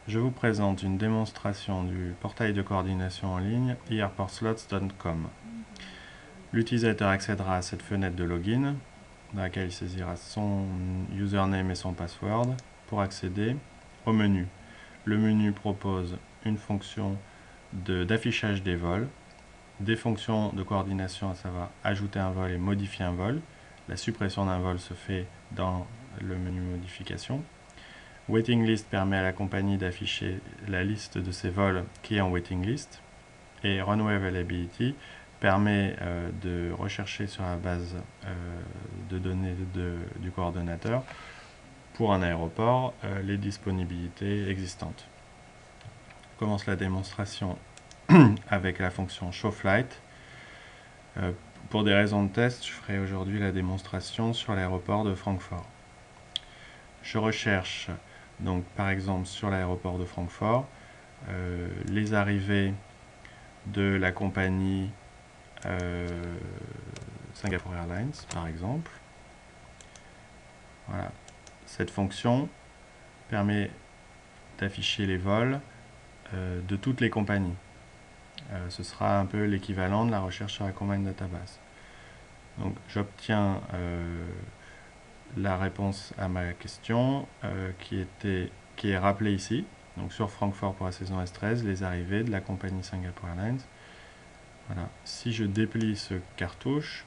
Je vous présente une démonstration du portail de coordination en ligne airportslots.com. L'utilisateur accédera à cette fenêtre de login dans laquelle il saisira son username et son password pour accéder au menu. Le menu propose une fonction d'affichage des vols, des fonctions de coordination, à savoir ajouter un vol et modifier un vol. La suppression d'un vol se fait dans le menu modification. Waiting list permet à la compagnie d'afficher la liste de ses vols qui est en waiting list. Et runway availability permet de rechercher sur la base de données du coordonnateur pour un aéroport les disponibilités existantes. On commence la démonstration avec la fonction showFlight. Pour des raisons de test, je ferai aujourd'hui la démonstration sur l'aéroport de Francfort. Je recherche donc par exemple sur l'aéroport de Francfort les arrivées de la compagnie Singapore Airlines par exemple. Voilà. Cette fonction permet d'afficher les vols de toutes les compagnies. Ce sera un peu l'équivalent de la recherche sur la Combined Database. Donc j'obtiens la réponse à ma question qui est rappelée ici. Donc sur Francfort pour la saison S13, les arrivées de la compagnie Singapore Airlines. Voilà. Si je déplie ce cartouche,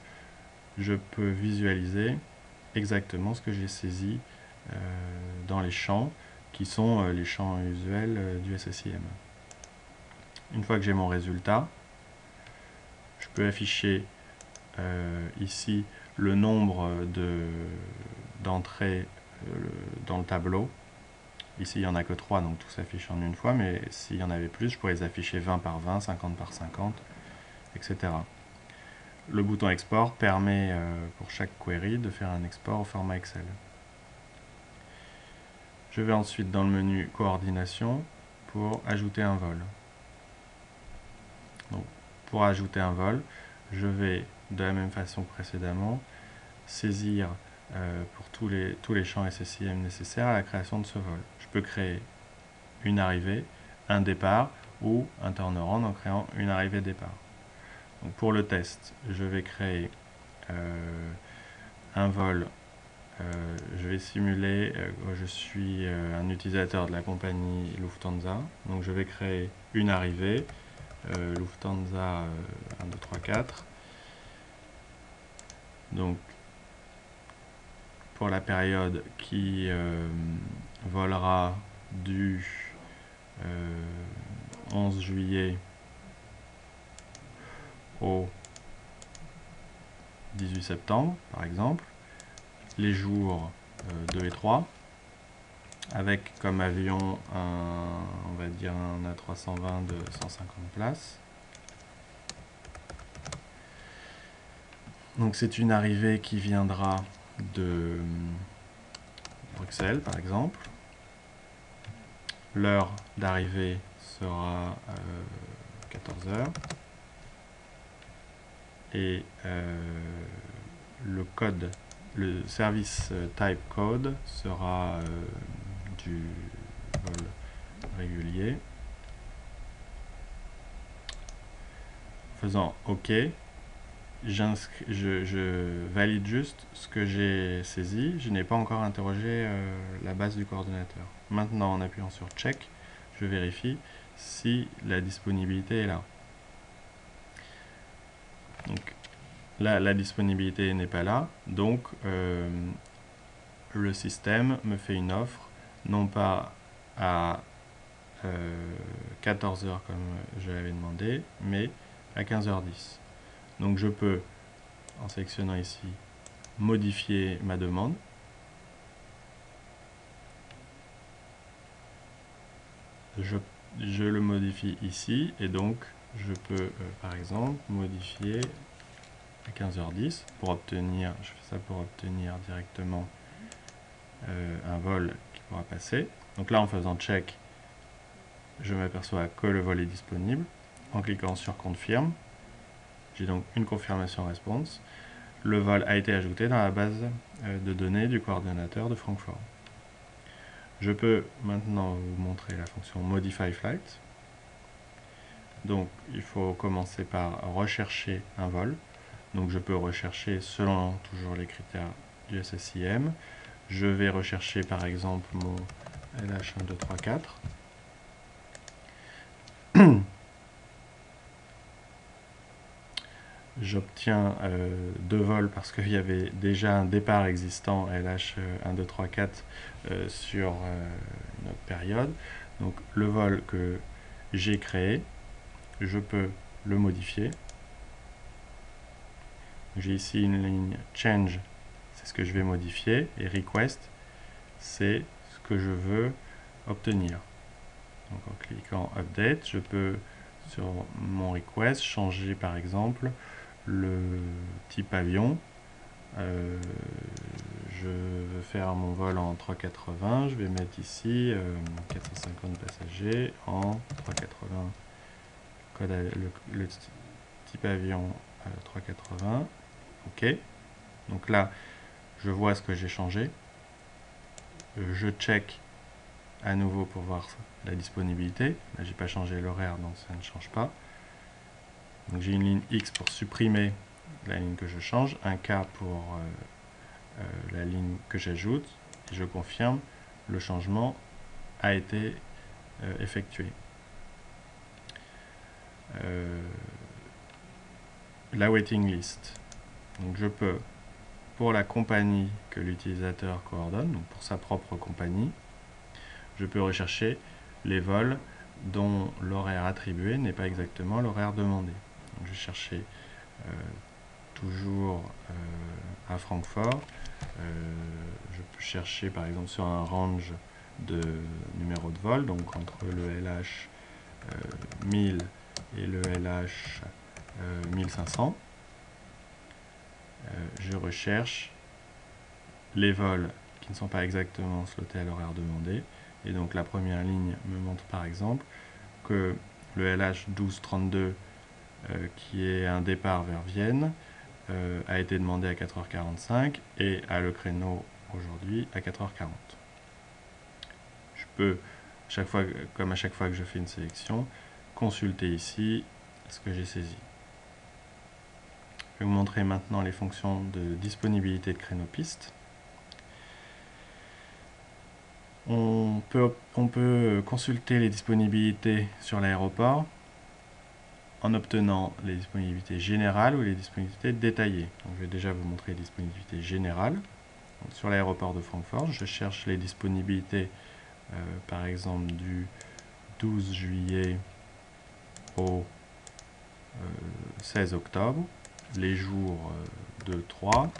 je peux visualiser exactement ce que j'ai saisi dans les champs qui sont les champs usuels du SSIM. Une fois que j'ai mon résultat, je peux afficher ici le nombre d'entrées dans le tableau. Ici, il n'y en a que 3, donc tout s'affiche en une fois, mais s'il y en avait plus, je pourrais les afficher 20 par 20, 50 par 50, etc. Le bouton export permet pour chaque query de faire un export au format Excel. Je vais ensuite dans le menu coordination pour ajouter un vol. Donc, pour ajouter un vol, je vais de la même façon que précédemment saisir pour tous les champs SSIM nécessaires à la création de ce vol. Je peux créer une arrivée, un départ ou un turnaround en créant une arrivée-départ. Donc pour le test, je vais créer un vol. Je vais simuler je suis un utilisateur de la compagnie Lufthansa. Donc je vais créer une arrivée Lufthansa 1, 2, 3, 4. Donc pour la période qui volera du 11 juillet au 18 septembre, par exemple, les jours 2 et 3, avec comme avion on va dire un A320 de 150 places. Donc c'est une arrivée qui viendra de Bruxelles, par exemple. L'heure d'arrivée sera 14 h. Et le code, le service type code sera du vol régulier. En faisant OK, je valide juste ce que j'ai saisi. Je n'ai pas encore interrogé la base du coordonnateur. Maintenant, en appuyant sur Check, je vérifie si la disponibilité est là. Donc là, la disponibilité n'est pas là, donc le système me fait une offre, non pas à 14 h comme je l'avais demandé, mais à 15 h 10. Donc je peux, en sélectionnant ici, modifier ma demande. Je le modifie ici, et donc je peux, par exemple, modifier à 15 h 10 pour obtenir, je fais ça pour obtenir directement un vol qui pourra passer. Donc là, en faisant check, je m'aperçois que le vol est disponible. En cliquant sur confirme, j'ai donc une confirmation response. Le vol a été ajouté dans la base de données du coordonnateur de Francfort. Je peux maintenant vous montrer la fonction Modify Flight. Donc il faut commencer par rechercher un vol. Donc je peux rechercher selon toujours les critères du SSIM. Je vais rechercher par exemple mon LH1234. J'obtiens 2 vols parce qu'il y avait déjà un départ existant LH1234 sur une autre période. Donc le vol que j'ai créé, je peux le modifier. J'ai ici une ligne change, c'est ce que je vais modifier, et request, c'est ce que je veux obtenir. Donc en cliquant update, je peux sur mon request changer par exemple le type avion. Je veux faire mon vol en 380, je vais mettre ici 450 passagers en 380, le type avion 380. OK. Donc là, je vois ce que j'ai changé. Je check à nouveau pour voir la disponibilité. Là, j'ai pas changé l'horaire, donc ça ne change pas. Donc j'ai une ligne X pour supprimer la ligne que je change, un K pour la ligne que j'ajoute, et je confirme le changement a été effectué. La waiting list. Donc je peux, pour la compagnie que l'utilisateur coordonne, donc pour sa propre compagnie, je peux rechercher les vols dont l'horaire attribué n'est pas exactement l'horaire demandé. Donc je vais chercher toujours à Francfort. Je peux chercher par exemple sur un range de numéro de vol, donc entre le LH 1000 et le LH 1500. Je recherche les vols qui ne sont pas exactement slotés à l'horaire demandé. Et donc la première ligne me montre par exemple que le LH 1232, qui est un départ vers Vienne, a été demandé à 4h45 et a le créneau aujourd'hui à 4h40. Je peux, comme à chaque fois que je fais une sélection, consulter ici ce que j'ai saisi. Je vais vous montrer maintenant les fonctions de disponibilité de créneaux pistes. On peut consulter les disponibilités sur l'aéroport en obtenant les disponibilités générales ou les disponibilités détaillées. Donc, je vais déjà vous montrer les disponibilités générales. Donc, sur l'aéroport de Francfort, je cherche les disponibilités par exemple du 12 juillet au 16 octobre, les jours de 3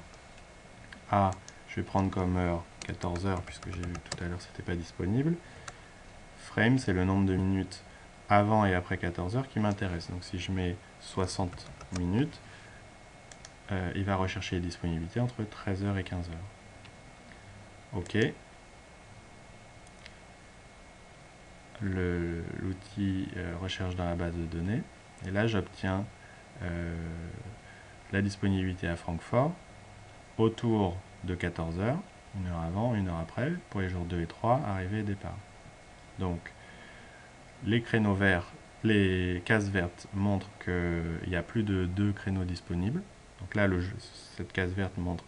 à, je vais prendre comme heure 14 heures puisque j'ai vu que tout à l'heure c'était pas disponible. Frame, c'est le nombre de minutes avant et après 14 heures qui m'intéresse. Donc si je mets 60 minutes, il va rechercher les disponibilités entre 13 heures et 15 heures. OK. L'outil recherche dans la base de données. Et là, j'obtiens la disponibilité à Francfort autour de 14 heures, une heure avant, une heure après, pour les jours 2 et 3, arrivée et départ. Donc, les créneaux verts, les cases vertes montrent qu'il y a plus de 2 créneaux disponibles. Donc là, cette case verte montre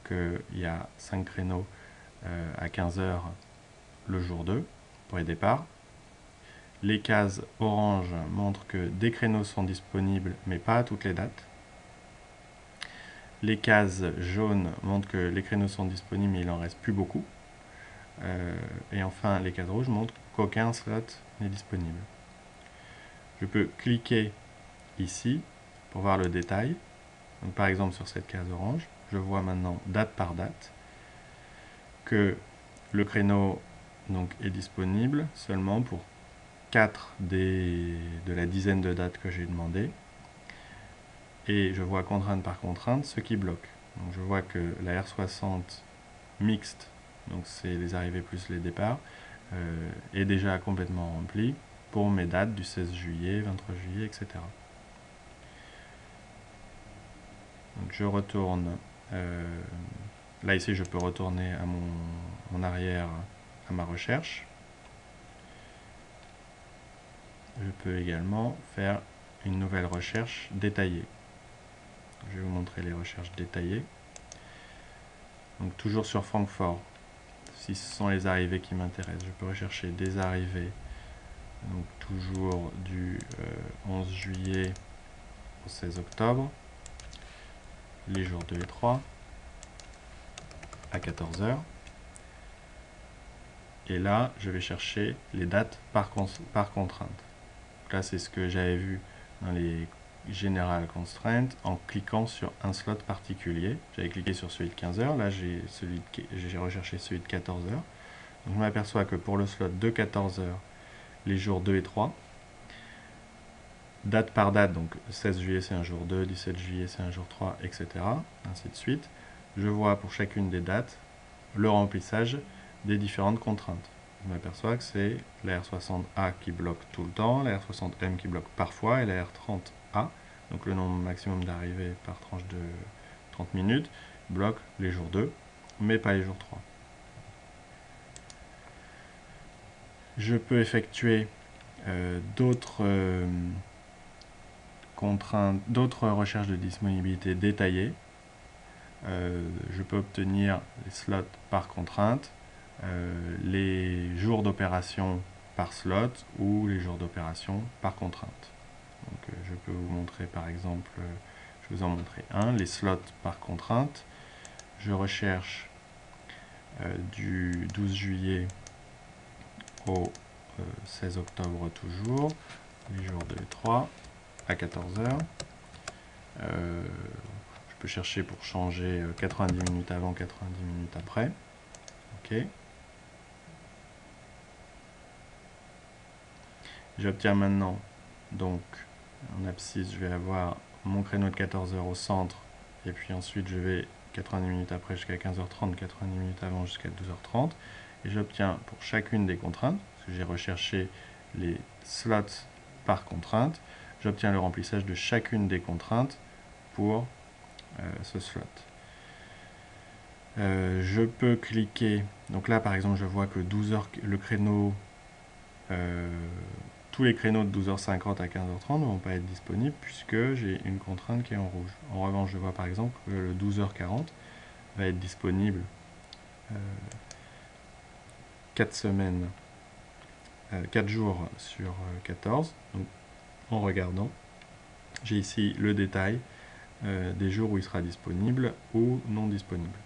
qu'il y a 5 créneaux à 15 heures le jour 2 pour les départs. Les cases orange montrent que des créneaux sont disponibles, mais pas à toutes les dates. Les cases jaunes montrent que les créneaux sont disponibles, mais il n'en reste plus beaucoup. Et enfin, les cases rouges montrent qu'aucun slot n'est disponible. Je peux cliquer ici pour voir le détail. Donc, par exemple, sur cette case orange, je vois maintenant date par date que le créneau donc, est disponible seulement pour 4 de la dizaine de dates que j'ai demandé. Et je vois contrainte par contrainte ce qui bloque. Donc, je vois que la R60 mixte, donc c'est les arrivées plus les départs, est déjà complètement remplie pour mes dates du 16 juillet, 23 juillet, etc. Donc je retourne, là ici je peux retourner à mon arrière à ma recherche. Je peux également faire une nouvelle recherche détaillée. Je vais vous montrer les recherches détaillées. Donc toujours sur Francfort, si ce sont les arrivées qui m'intéressent, je peux rechercher des arrivées, donc toujours du 11 juillet au 16 octobre, les jours 2 et 3, à 14 h. Et là, je vais chercher les dates par contrainte. Donc là, c'est ce que j'avais vu dans les General Constraints en cliquant sur un slot particulier. J'avais cliqué sur celui de 15 h, là j'ai recherché celui de 14 h. Donc je m'aperçois que pour le slot de 14 h, les jours 2 et 3, date par date, donc 16 juillet c'est un jour 2, 17 juillet c'est un jour 3, etc. Ainsi de suite. Je vois pour chacune des dates le remplissage des différentes contraintes. Je m'aperçois que c'est la R60A qui bloque tout le temps, la R60M qui bloque parfois et la R30A, donc le nombre maximum d'arrivées par tranche de 30 minutes, bloque les jours 2, mais pas les jours 3. Je peux effectuer d'autres recherches de disponibilité détaillées. Je peux obtenir les slots par contrainte, les jours d'opération par slot ou les jours d'opération par contrainte. Donc, je peux vous montrer par exemple, je vous en montrer un, les slots par contrainte. Je recherche du 12 juillet au 16 octobre toujours, les jours 2 et 3 à 14 h. Je peux chercher pour changer 90 minutes avant, 90 minutes après. OK. J'obtiens maintenant, donc en abscisse, je vais avoir mon créneau de 14 h au centre, et puis ensuite je vais 90 minutes après jusqu'à 15 h 30, 90 minutes avant jusqu'à 12 h 30, et j'obtiens pour chacune des contraintes, parce que j'ai recherché les slots par contrainte, j'obtiens le remplissage de chacune des contraintes pour ce slot. Je peux cliquer, donc là par exemple je vois que 12 h, le créneau, tous les créneaux de 12h50 à 15h30 ne vont pas être disponibles puisque j'ai une contrainte qui est en rouge. En revanche, je vois par exemple que le 12h40 va être disponible 4 jours sur 14. Donc, en regardant, j'ai ici le détail des jours où il sera disponible ou non disponible.